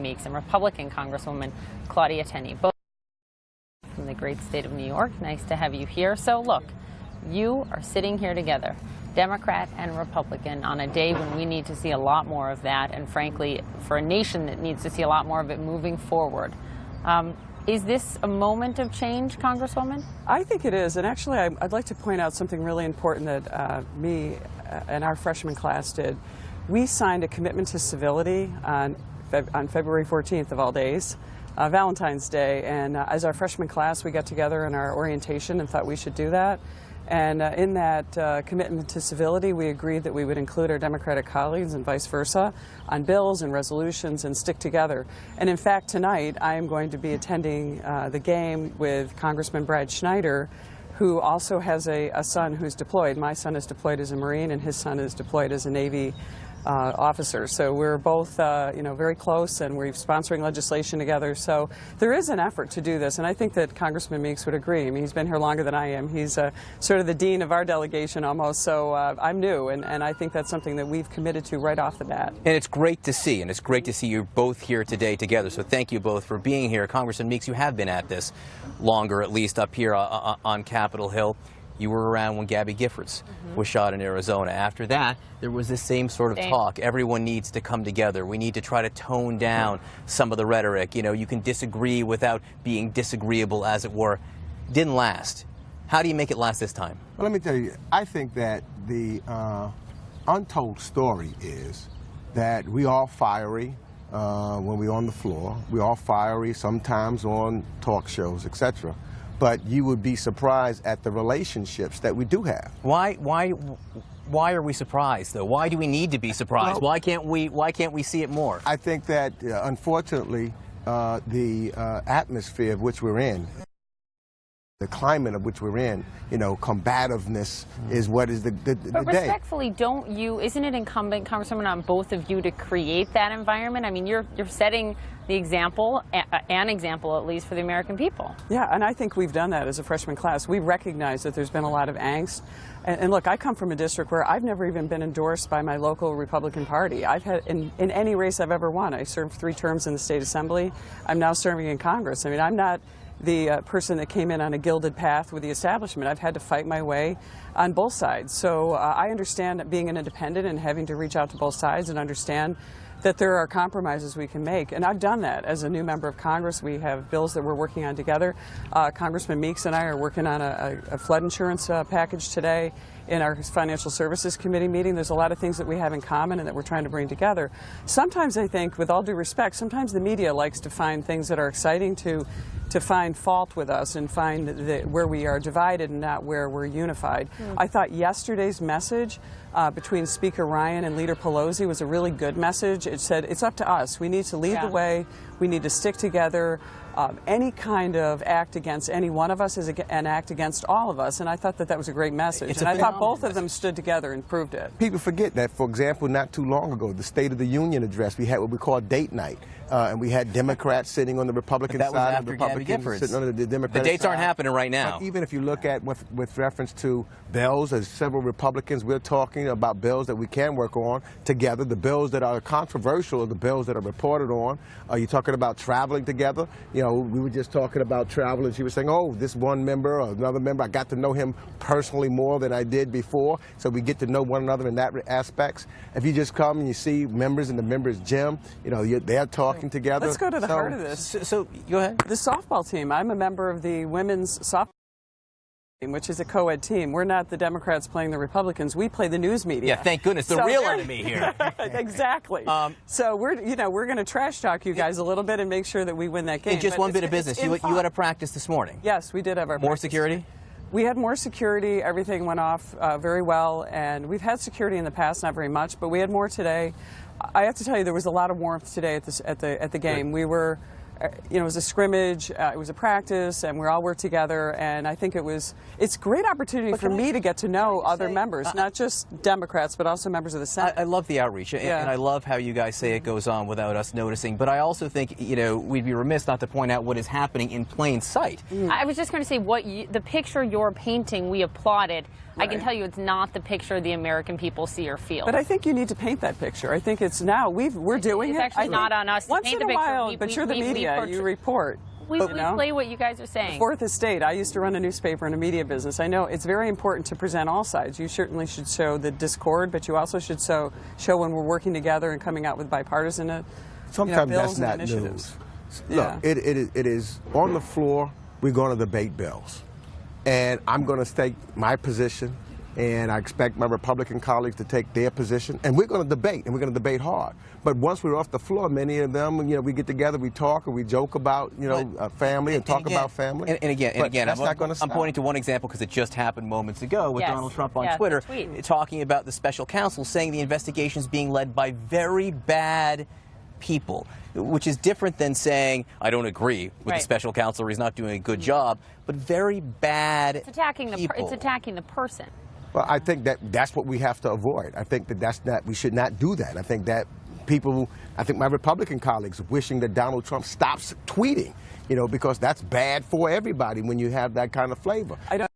Meeks and Republican Congresswoman Claudia Tenney, both from the great state of New York. Nice to have you here. So look, you are sitting here together, Democrat and Republican, on a day when we need to see a lot more of that, and frankly, for a nation that needs to see a lot more of it moving forward. Is this a moment of change, Congresswoman? I think it is, and actually I'd like to point out something really important that me and our freshman class did. We signed a commitment to civility on February 14th of all days, Valentine's Day, and as our freshman class we got together in our orientation and thought we should do that. And in that commitment to civility, we agreed that we would include our Democratic colleagues and vice versa on bills and resolutions and stick together. And in fact, tonight I am going to be attending the game with Congressman Brad Schneider, who also has a son who's deployed. My son is deployed as a Marine, and his son is deployed as a Navy officer. So we're both, very close, and we're sponsoring legislation together. So there is an effort to do this, and I think that Congressman Meeks would agree. I mean, he's been here longer than I am. He's sort of the dean of our delegation almost, so I'm new, and I think that's something that we've committed to right off the bat. And it's great to see, and it's great to see you both here today together. So thank you both for being here. Congressman Meeks, you have been at this longer, at least up here on Capitol Hill. You were around when Gabby Giffords was shot in Arizona. After that, there was this same sort of talk. Everyone needs to come together. We need to try to tone down some of the rhetoric. You know, you can disagree without being disagreeable, as it were. Didn't last. How do you make it last this time? Well, let me tell you, I think that the untold story is that we all fiery when we're on the floor. We all fiery sometimes on talk shows, etc. But you would be surprised at the relationships that we do have. Why are we surprised, though? Why do we need to be surprised? Well, why can't we see it more? I think that, unfortunately, the atmosphere of which we're in, the climate of which we're in, combativeness is what is the But respectfully, isn't it incumbent, Congresswoman, on both of you to create that environment? I mean, you're setting the example, an example at least, for the American people. Yeah, and I think we've done that as a freshman class. We recognize that there's been a lot of angst. And look, I come from a district where I've never even been endorsed by my local Republican Party. I've had, in any race I've ever won, I served 3 terms in the state assembly. I'm now serving in Congress. I mean, I'm not the person that came in on a gilded path with the establishment. I've had to fight my way on both sides. So I understand that being an independent and having to reach out to both sides and understand that there are compromises we can make. And I've done that as a new member of Congress. We have bills that we're working on together. Congressman Meeks and I are working on a flood insurance package today in our Financial Services Committee meeting. There's a lot of things that we have in common and that we're trying to bring together. Sometimes I think, with all due respect, sometimes the media likes to find things that are exciting to find fault with us and find where we are divided and not where we're unified. I thought yesterday's message between Speaker Ryan and Leader Pelosi was a really good message. It said it's up to us. We need to lead the way. We need to stick together. Any kind of act against any one of us is an act against all of us, and I thought that was a great message. And I thought both of them stood together and proved it. People forget that, for example, not too long ago, the State of the Union address, we had what we call date night. And we had Democrats sitting on the Republican side and Republicans sitting on the Democratic side. The dates aren't happening right now. But even if you look at with reference to bills, as several Republicans, we're talking about bills that we can work on together. The bills that are controversial are the bills that are reported on. You're talking about traveling together. We were just talking about travel, and she was saying, oh, this one member or another member, I got to know him personally more than I did before. So we get to know one another in that aspects. If you just come and you see members in the members' gym, they're talking together. Let's go to the heart of this. So go ahead. The softball team. I'm a member of the women's softball team, which is a co-ed team. We're not the Democrats playing the Republicans. We play the news media. Yeah, thank goodness. The real enemy here. Exactly. So we're going to trash talk you guys a little bit and make sure that we win that game. And just one bit of business. You had a practice this morning. Yes, we did have our more practice. Security? We had more security. Everything went off very well, and we've had security in the past, not very much, but we had more today. I have to tell you, there was a lot of warmth today at the game. We were it was a scrimmage, it was a practice, and we all worked together. And I think it's a great opportunity for me to get to know other members, not just Democrats, but also members of the Senate. I love the outreach, and I love how you guys say it goes on without us noticing. But I also think, we'd be remiss not to point out what is happening in plain sight. I was just going to say, the picture you're painting, we applauded. I can tell you it's not the picture the American people see or feel. But I think you need to paint that picture. I think it's now, we're doing it. It's actually not on us to once paint in the a picture. while, but you're the media, you report. We play what you guys are saying. Fourth Estate, I used to run a newspaper and a media business. I know it's very important to present all sides. You certainly should show the discord, but you also should show when we're working together and coming out with bipartisan Sometimes bills that's not and initiatives. news. Look, it is on the floor. We're going to debate bills. And I'm going to state my position, and I expect my Republican colleagues to take their position. And we're going to debate, and we're going to debate hard. But once we're off the floor, many of them, we get together, we talk, and we joke about, family and talk about family. And again, that's not going to stop. I'm pointing to one example because it just happened moments ago with Donald Trump on Twitter talking about the special counsel, saying the investigation is being led by very bad people, which is different than saying, I don't agree with the special counsel, or he's not doing a good job, but very bad It's attacking people. it's attacking the person. Well, I think that's what we have to avoid. I think we should not do that. I think that I think my Republican colleagues wishing that Donald Trump stops tweeting, because that's bad for everybody when you have that kind of flavor. I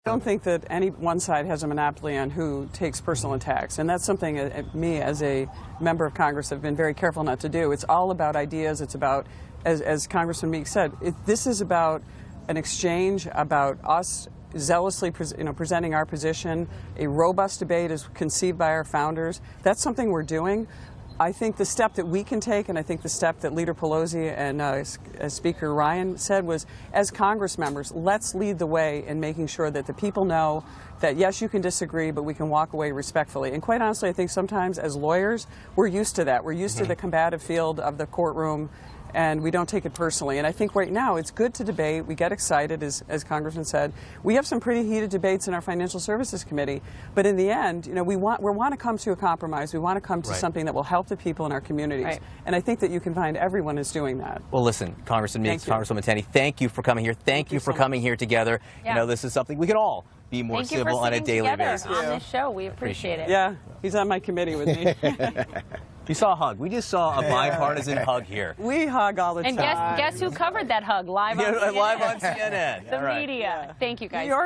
don't think that any one side has a monopoly on who takes personal attacks, and that's something me as a member of Congress have been very careful not to do. It's all about ideas. It's about, as Congressman Meeks said, this is about an exchange, about us zealously presenting our position. A robust debate is conceived by our founders. That's something we're doing. I think the step that we can take, and I think the step that Leader Pelosi and Speaker Ryan said was, as Congress members, let's lead the way in making sure that the people know that, yes, you can disagree, but we can walk away respectfully. And quite honestly, I think sometimes as lawyers, we're used to that. We're used to the combative field of the courtroom, and we don't take it personally. And I think right now it's good to debate. We get excited, as Congressman said. We have some pretty heated debates in our Financial Services Committee, but in the end, we want to come to a compromise. We want to come to something that will help the people in our communities. And I think that you can find everyone is doing that. Well, listen, Congressman Meeks, Congresswoman Tenney, thank you for coming here. Thank you for coming here together. This is something we can all be more civil on a daily basis. On this show, we appreciate it. Yeah, he's on my committee with me. You saw a hug. We just saw a bipartisan hug here. We hug all the time. And guess who covered that hug live on CNN? Live on CNN. The media. Thank you, guys. New York